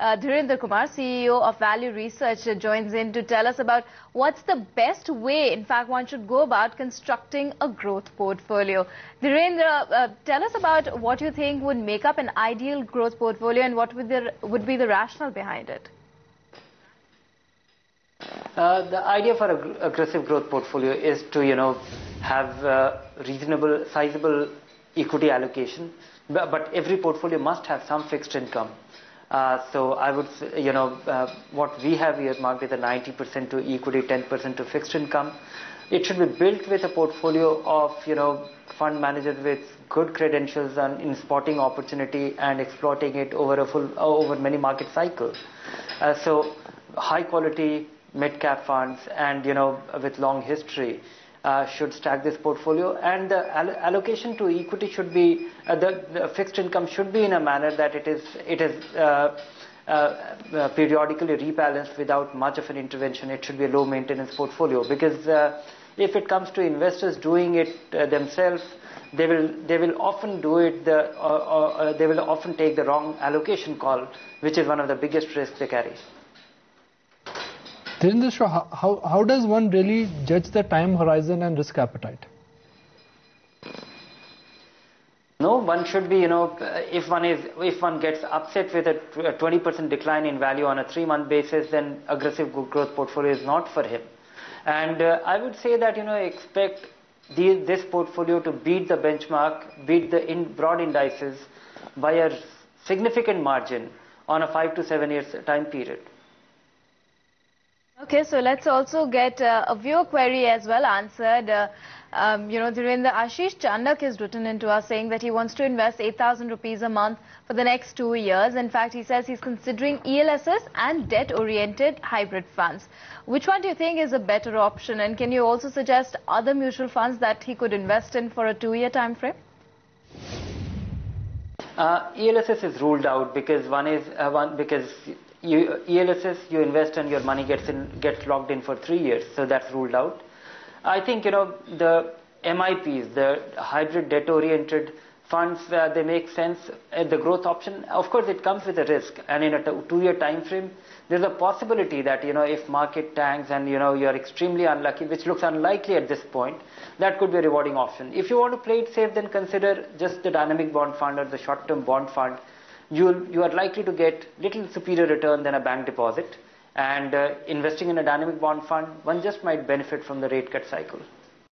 Dhirendra Kumar, CEO of Value Research, joins in to tell us about what's the best way, in fact, one should go about constructing a growth portfolio. Dhirendra, tell us about what you think would make up an ideal growth portfolio and what would be the rationale behind it. The idea for an aggressive growth portfolio is to, have reasonable, sizable equity allocation, but every portfolio must have some fixed income. So I would say, what we have earmarked is a 90% to equity, 10% to fixed income. It should be built with a portfolio of, fund managers with good credentials and in spotting opportunity and exploiting it over many market cycles. So high quality mid-cap funds and, with long history should stack this portfolio, and the allocation to equity should be, the fixed income should be in a manner that it is periodically rebalanced without much of an intervention. It should be a low maintenance portfolio, because if it comes to investors doing it themselves, they will often do it, they will often take the wrong allocation call, which is one of the biggest risks they carry. Dhirendra, how does one really judge the time horizon and risk appetite? No, one should be, if one gets upset with a 20% decline in value on a 3-month basis, then aggressive growth portfolio is not for him. And I would say that, expect this portfolio to beat the benchmark, beat the broad indices by a significant margin on a 5 to 7 years time period. Okay, so let's also get a viewer query as well answered. Dhirendra, Ashish Chandak has written into us saying that he wants to invest 8,000 rupees a month for the next 2 years. In fact, he says he's considering ELSS and debt-oriented hybrid funds. Which one do you think is a better option? And can you also suggest other mutual funds that he could invest in for a 2-year time frame? ELSS is ruled out because ELSS, you invest and your money gets locked in for 3 years, so that's ruled out. I think, the MIPs, the hybrid debt-oriented funds, they make sense. The growth option, of course, it comes with a risk, and in a 2-year time frame, there's a possibility that, if market tanks and, you're extremely unlucky, which looks unlikely at this point, that could be a rewarding option. If you want to play it safe, then consider just the dynamic bond fund or the short-term bond fund. You are likely to get little superior return than a bank deposit, and investing in a dynamic bond fund, one just might benefit from the rate cut cycle.